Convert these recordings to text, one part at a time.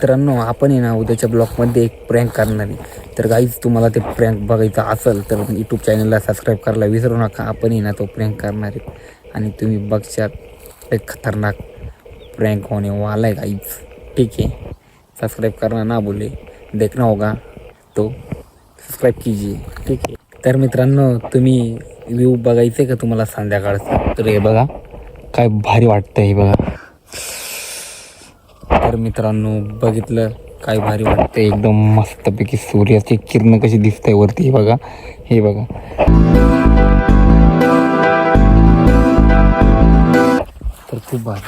मित्रांनो आपण आहे ना उद्याच्या ब्लॉगमध्ये एक प्रँक करणार आहे. तर गाईज तुम्हाला ते प्रँक बघायचा असेल तर यूट्यूब चॅनलला सबस्क्राईब करायला विसरू नका. आपण आहे ना तो प्रँक करणार आहे आणि तुम्ही बघशात एक खतरनाक प्रँक होने वाला है गाईज. ठीक है, सब्सक्राइब करना ना भूले, देखना होगा तो सबस्क्राईब कीजिए. ठीक आहे. तर मित्रांनो तुम्ही व्ह्यू बघायचे का तुम्हाला संध्याकाळचं? तर हे बघा काय भारी वाटतं हे बघा. तर मित्रांनो बघितलं काय भारी वाटतं, एकदम मस्तपैकी सूर्याची किरण कशी दिसतंय वरती. हे बघा, हे बघा. तर खूप भारी.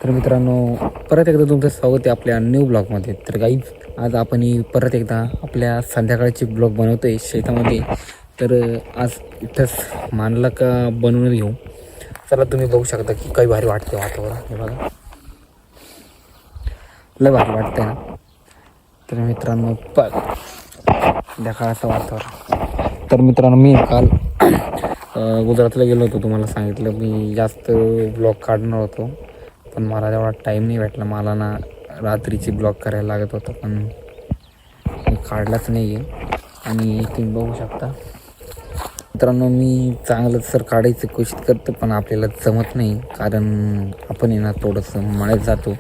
तर मित्रांनो परत एकदा तुमचं स्वागत आहे आपल्या न्यू ब्लॉगमध्ये. तर गाईज आज आपण परत एकदा आपल्या संध्याकाळची ब्लॉग बनवतोय शेतामध्ये. तर आज इथंच मानला का बनवून घेऊ. चला तुम्ही बघू शकता की काही भारी वाटते वातावरण. हे बघा लय भारी वाटतंय ना. तर मित्रांनो संध्याकाळचं वातावरण. तर मित्रांनो मी काल गुजरातला गेलो होतो, तुम्हाला सांगितलं मी जास्त ब्लॉग काढणार होतो पण मला तेवढा टाईम नाही भेटला. मला ना रात्रीची ब्लॉग करायला लागत होतं पण मी काढलाच नाही आहे. आणि तुम्ही बघू शकता मित्रांनो मी चांगलं सर काढायचं कोशिश करतो पण आपल्याला जमत नाही कारण आपण आहे ना थोडंसं मळ्यात जातो.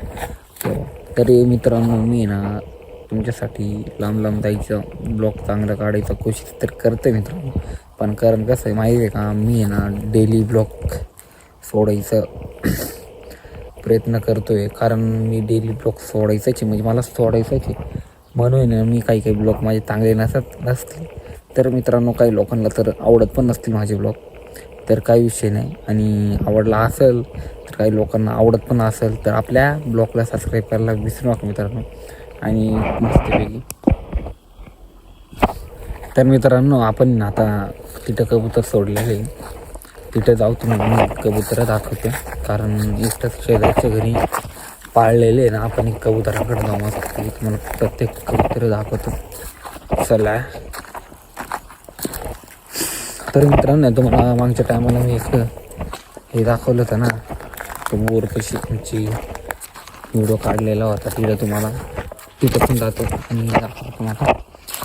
तरी मित्रांनो मी ना तुमच्यासाठी लांब लांब जायचं ब्लॉग चांगलं काढायचा कोशिश तर करतो मित्रांनो. पण कारण कसं आहे माहिती आहे का, मी आहे ना डेली ब्लॉग सोडायचं प्रयत्न करतो आहे. कारण मी डेली ब्लॉग सोडायचाच म्हणजे मला सोडायचंच आहे म्हणून मी काही ब्लॉग माझे चांगले नसतील तर मित्रांनो काही लोकांना तर आवडत पण नसतील माझे ब्लॉग. तर काही विषय नाही, आणि आवडला असेल तर काही लोकांना आवडत पण असेल तर आपल्या ब्लॉगला सबस्क्राईब करायला विसरू नका मित्रांनो. आणि मस्तपैकी तर मित्रांनो आपण आता तिथं कबूतर सोडलेले, तिथं जाऊ तुम्ही कबूतर दाखवतो. कारण इथंच शेजारच्या घरी पाळलेले आहे ना आपण एक कबुतराकडे जाऊ. मस्त तुम्हाला प्रत्येक कबूतर दाखवतो. चला. तर मित्रांनो तुम्हाला मागच्या टायमाला मी एक हे दाखवलं होतं ना, तो बोर कशी तुमची व्हिडिओ काढलेला होता. तिथं तुम्हाला तिथं पण जातो आणि दाखवतो तुम्हाला.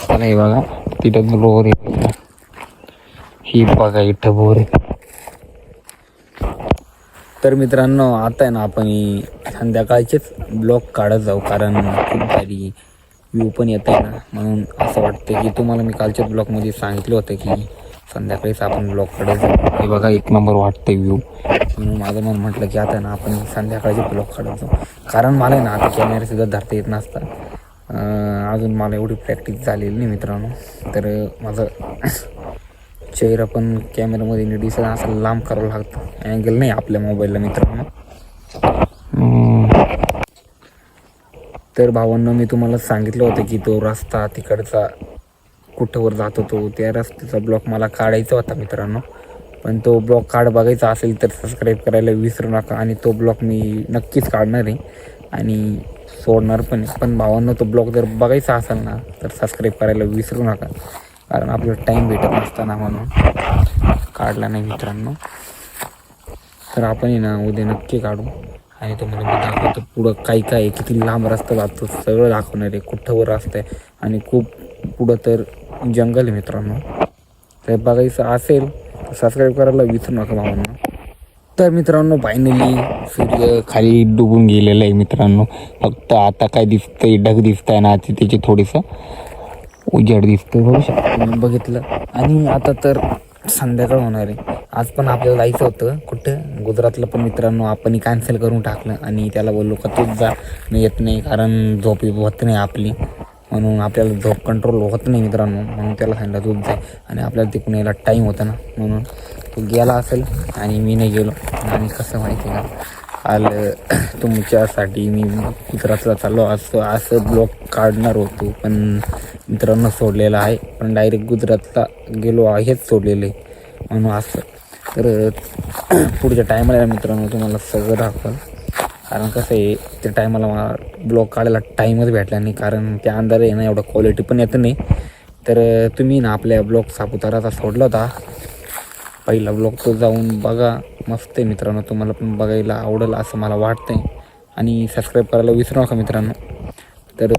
चला हे बघा तिथं बोर आहे, ही बघा इथं बोर आहे. तर मित्रांनो आता आहे ना आपण संध्याकाळचेच ब्लॉग काढत जाऊ कारण खूप भारी व्ह्यू पण येत आहे ना. म्हणून असं वाटतं की तुम्हाला मी कालच्या ब्लॉगमध्ये सांगितलं होतं की संध्याकाळीच आपण ब्लॉग काढत जाऊ. हे बघा एक नंबर वाटतं व्ह्यू. म्हणून माझं मन म्हटलं की आता ना आपण संध्याकाळचे ब्लॉग काढत जाऊ. कारण मला ना आता कॅमेरासुद्धा धरता येत नसता. अजून मला एवढी प्रॅक्टिस झालेली नाही मित्रांनो. तर माझं चेहरा पण कॅमेरामध्ये नीट दिसत असं लांब करावं लागतं, अँगल नाही आपल्या मोबाईलला मित्रांनो. तर भावांनो मी तुम्हाला सांगितलं होतं की तो रस्ता तिकडचा कुठंवर जातो तो त्या रस्त्याचा ब्लॉग मला काढायचा होता मित्रांनो. पण तो ब्लॉग बघायचा असेल तर सबस्क्राईब करायला विसरू नका. आणि तो ब्लॉग मी नक्कीच काढणार आहे आणि सोडणार पण आहे. पण भावांनो तो ब्लॉग जर बघायचा असेल ना तर सबस्क्राईब करायला विसरू नका कारण आपल्याला टाईम भेटत नसताना म्हणून काढला नाही मित्रांनो. तर आपण ना उद्या नक्की काढू आणि तुम्हाला मी दाखवतो पुढं काय आहे, किती लांब रस्ता जातो सगळं दाखवणार आहे. कुठंवर रस्ता आहे आणि खूप पुढं तर जंगल आहे मित्रांनो. तर बघायचं असेल तर सबस्क्राईब करायला विसरू नका भावांना. तर मित्रांनो फायनली सूर्य खाली डुबून गेलेलं आहे मित्रांनो. फक्त आता काय दिसतंय ढग दिसतंय ना त्याची थोडीसं उजेड दिसतोय बघू शकता तुम्ही बघितलं. आणि आता तर संध्याकाळ होणार आहे. आज पण आपल्याला जायचं होतं कुठं गुजरातला पण मित्रांनो आपण कॅन्सल करून टाकलं आणि त्याला बोललो का तूच जा, मी येत नाही कारण झोप होत नाही आपली. म्हणून आपल्याला झोप कंट्रोल होत नाही मित्रांनो. म्हणून त्याला सांगितलं तूच जाय आणि आपल्याला तिकडून यायला टाईम होता ना म्हणून तो गेला असेल आणि मी नाही गेलो. आणि कसं माहिती आहे का काल तुमच्यासाठी मी गुजरातला चाललो असं ब्लॉग काढणार होतो पण मित्रांनो सोडलेलं आहे. पण डायरेक्ट गुजरातला गेलो आहेच सोडलेलं आहे म्हणून असं. तर पुढच्या टायमाला मित्रांनो तुम्हाला सगळं दाखवलं. कारण कसं आहे त्या टायमाला मला ब्लॉग काढायला टाईमच भेटला नाही कारण त्या अंधार आहे ना एवढं क्वालिटी पण येत नाही. तर तुम्ही ना आपल्या ब्लॉग सापुताराचा सोडला होता पहिला ब्लॉग, तो जाऊन बघा. मस्त आहे मित्रांनो, तुम्हाला पण बघायला आवडेल असं मला वाटतं आहे. आणि सबस्क्राईब करायला विसरू नका मित्रांनो. तर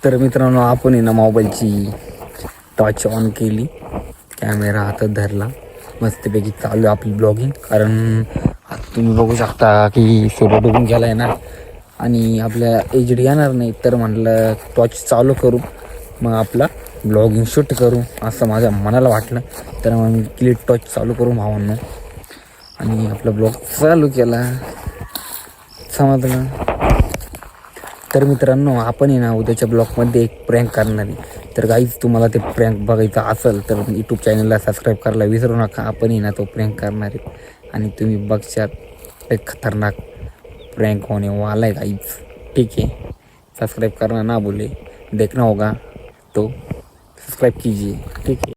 तर मित्रांनो आपण आहे ना मोबाईलची टॉर्च ऑन केली, कॅमेरा हातात धरला, मस्तपैकी चालू आहे आपली ब्लॉगिंग. कारण आता तुम्ही बघू शकता की सूर्य डुबून गेला आहे ना, आणि आपल्या एच डी येणार नाही. तर म्हटलं टॉर्च चालू करू, मग आपला ब्लॉगिंग शूट करू असं माझ्या मनाला वाटलं. तर मग मी क्लिक टॉर्च चालू करू भावांनो आणि आपला ब्लॉग चालू केला. समजलं. तर मित्रांनो आपण आहे ना उद्याच्या ब्लॉगमध्ये एक प्रँक करणार आहे. तर गाईज तुम्हाला ते प्रँक बघायचा असेल तर यूट्यूब चॅनलला सबस्क्राईब करायला विसरू नका. आपण आहे ना तो प्रँक करणार आहे आणि तुम्ही बघशात एक खतरनाक प्रँक होने वाला है गाईज. ठीक है, सब्सक्राइब करना ना भूले, देखना होगा तो सब्सक्राइब कीजिए. ठीक है.